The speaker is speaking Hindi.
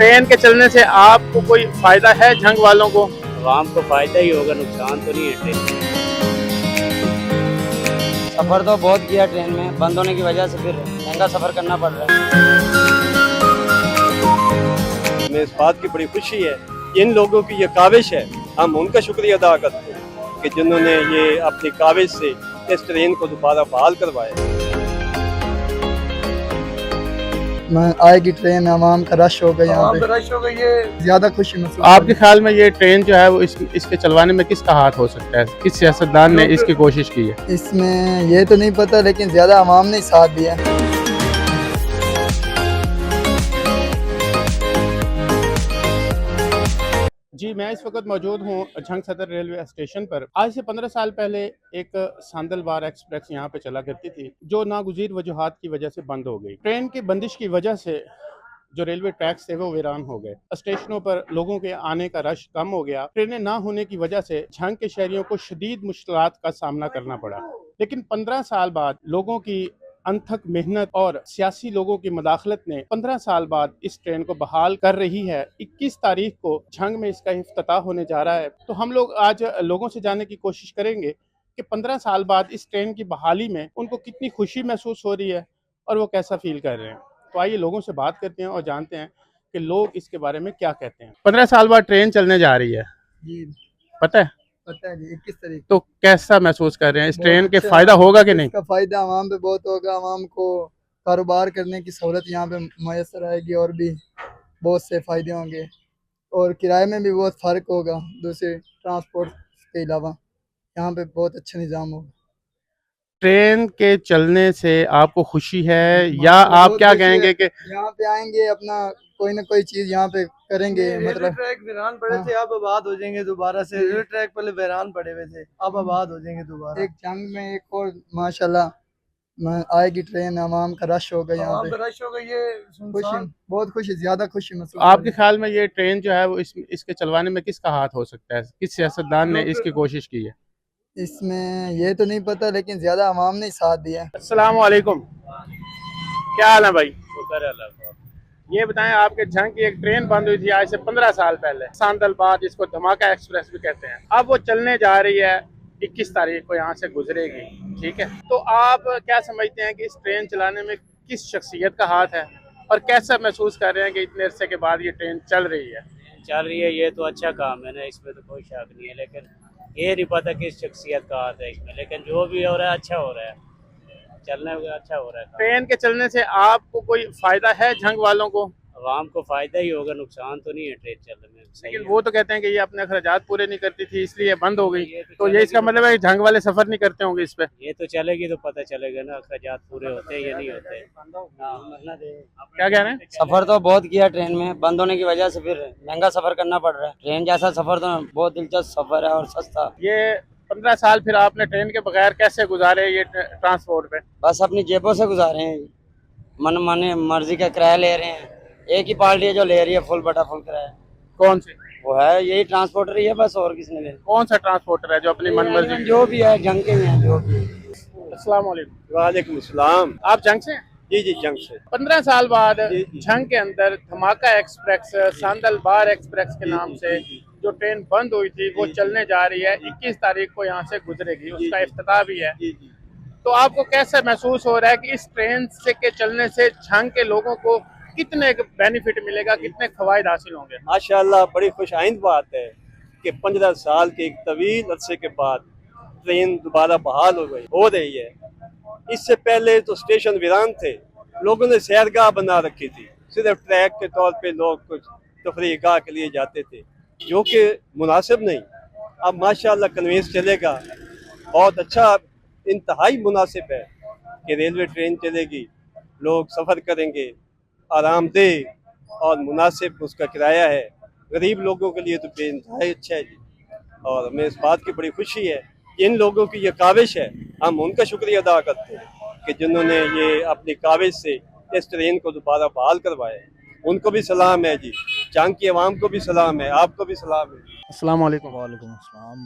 ट्रेन के चलने से आपको कोई फायदा है झंग वालों को? आवाम को फायदा ही होगा, नुकसान तो नहीं है ट्रेन। सफ़र तो बहुत किया ट्रेन में, बंद होने की वजह से फिर महंगा सफ़र करना पड़ रहा है। हमें इस बात की बड़ी खुशी है कि इन लोगों की ये काविश है, हम उनका शुक्रिया अदा करते हैं कि जिन्होंने ये अपनी काविश से इस ट्रेन को दोबारा बहाल करवाया। आएगी ट्रेन, आवाम का रश होगा, यहाँ पे रश हो गई है, ज्यादा खुशी महसूस आपके ख्याल में ये ट्रेन जो है वो इसके चलवाने में किसका हाथ हो सकता है? किस सियासतदान ने इसकी कोशिश की है? इसमें ये तो नहीं पता, लेकिन ज्यादा आवाम ने साथ दिया। जी, मैं इस वक्त मौजूद हूँ झंग सदर रेलवे स्टेशन पर। आज से 15 साल पहले एक सांदलबार एक्सप्रेस यहाँ पे चला करती थी, जो नागुज़ीर वजूहात की वजह से बंद हो गई। ट्रेन की बंदिश की वजह से जो रेलवे ट्रैक्स थे वो वीरान हो गए। स्टेशनों पर लोगों के आने का रश कम हो गया। ट्रेनें ना होने की वजह से झंग के शहरियों को शदीद मुश्किलात का सामना करना पड़ा। लेकिन 15 साल बाद लोगों की अनथक मेहनत और सियासी लोगों की मदाखलत ने 15 साल बाद इस ट्रेन को बहाल कर रही है। 21 तारीख को झंग में इसका इफ्तिताह होने जा रहा है। तो हम लोग आज लोगों से जानने की कोशिश करेंगे कि 15 साल बाद इस ट्रेन की बहाली में उनको कितनी खुशी महसूस हो रही है और वो कैसा फील कर रहे हैं। तो आइए लोगों से बात करते हैं और जानते हैं कि लोग इसके बारे में क्या कहते हैं। 15 साल बाद ट्रेन चलने जा रही है, जी पता है? पता है जी, 21 तारीख। तो कैसा महसूस कर रहे हैं? इस बहुत ट्रेन के अच्छा, फायदा होगा कि नहीं? इसका फायदा आवाम पे बहुत होगा। आवाम को कारोबार करने की सहूलत यहाँ पे मैसर आएगी और भी बहुत से फायदे होंगे, और किराए में भी बहुत फ़र्क होगा दूसरे ट्रांसपोर्ट के अलावा। यहाँ पे बहुत अच्छा निज़ाम होगा। ट्रेन के चलने से आपको खुशी है या आप बहुत क्या खुशी कहेंगे है। कि यहाँ पे आएंगे, अपना कोई ना कोई चीज यहाँ पे करेंगे। मतलब ट्रैक वीरान पड़े हाँ। थे, अब आबाद हो जाएंगे दोबारा से। रेलवे ट्रैक पहले वीरान पड़े हुए थे, अब आबाद हो जाएंगे दोबारा। एक जंग में एक और माशाल्लाह आएगी ट्रेन, आवाम का रश होगा यहाँ पे। रश हो गई है, खुशी, बहुत खुशी, ज्यादा खुशी महसूस आपके ख्याल में ये ट्रेन जो है वो इसके चलवाने में किसका हाथ हो सकता है? किस सियासतदान ने इसकी कोशिश की है? इसमें ये तो नहीं पता, लेकिन ज्यादा आवाम ने साथ दिया। अस्सलाम वालेकुम, क्या हाल है भाई? शुक्र है अल्लाह का। ये बताएं, आपके झंग की एक ट्रेन बंद हुई थी आज से 15 साल पहले, सांदलबाद, जिसको धमाका एक्सप्रेस भी कहते हैं। अब वो चलने जा रही है, 21 तारीख को यहाँ से गुजरेगी, ठीक है? तो आप क्या समझते हैं कि इस ट्रेन चलाने में किस शख्सियत का हाथ है और कैसा महसूस कर रहे हैं कि इतने अरसे के बाद ये ट्रेन चल रही है? चल रही है, ये तो अच्छा काम है ना, इसमें तो कोई शक नहीं है। लेकिन ये नहीं पता किस शख्सियत का हाथ है इसमें। लेकिन जो भी हो रहा है अच्छा हो रहा है, चलने में अच्छा हो रहा है। ट्रेन के चलने से आपको कोई फायदा है झंग वालों को? आवाम को फायदा ही होगा, नुकसान तो नहीं है ट्रेन चलने में। सही लेकिन है। वो तो कहते हैं कि ये अपने अखराजात पूरे नहीं करती थी इसलिए बंद हो गई। ये तो ये इसका मतलब है कि झंग वाले सफर नहीं करते होंगे इस पे? ये तो चलेगी तो पता चलेगा ना, अखराजात पूरे होते हैं या नहीं होते। क्या कह रहे हैं? सफ़र तो बहुत किया ट्रेन में, बंद होने की वजह से फिर महंगा सफ़र करना पड़ रहा है। ट्रेन जैसा सफ़र तो बहुत दिलचस्प सफ़र है और सस्ता। ये 15 साल फिर आपने ट्रेन के बगैर कैसे गुजारे ये ट्रांसपोर्ट पे? बस अपनी जेबों से गुजारे हैं, मन माने मर्जी का किराया ले रहे हैं। एक ही पार्टी है जो ले रही है फुल बटा फुल किराया, कौन से? वो है यही ट्रांसपोर्टर ही है बस, और किसने ले। कौन सा ट्रांसपोर्टर है जो अपनी मनमर्जी? जो भी है जंग के ही हैं जो भी। अस्सलाम वालेकुम। वालेकुम सलाम। आप झंग से हैं? जी जी, जंग से। 15 साल बाद जी, जी। झंग के अंदर धमाका एक्सप्रेस, सांदलबार एक्सप्रेस के नाम से जो ट्रेन बंद हुई थी वो चलने जा रही है। 21 तारीख को यहाँ से गुजरेगी, उसका इफ्तिताह भी है। जी जी। तो आपको कैसा महसूस हो रहा है कि इस ट्रेन से के चलने से झंग के लोगों को कितने बेनिफिट मिलेगा, कितने फवायद हासिल होंगे? माशाल्लाह बड़ी खुश आइंद बात है कि 15 साल के एक तवील अरसे के बाद ट्रेन दोबारा बहाल हो रही है। इससे पहले तो स्टेशन वीरान थे, लोगों ने सैरगाह बना रखी थी, सिर्फ ट्रैक के तौर पे लोग कुछ तफरीगाह के लिए जाते थे, जो कि मुनासिब नहीं। अब माशाल्लाह कन्वेंस चलेगा, बहुत अच्छा, इंतहाई मुनासिब है कि रेलवे ट्रेन चलेगी, लोग सफ़र करेंगे, आरामदेह और मुनासिब उसका किराया है। गरीब लोगों के लिए तो बेइंतहाई अच्छा है जी। और हमें इस बात की बड़ी खुशी है कि इन लोगों की ये काविश है, हम उनका शुक्रिया अदा करते हैं कि जिन्होंने ये अपनी काविश से इस ट्रेन को दोबारा बहाल करवाया। उनको भी सलाम है जी, जंग की आवाम को भी सलाम है, आपको भी सलाम है। अस्सलाम वालेकुम। वालेकुम अस्सलाम।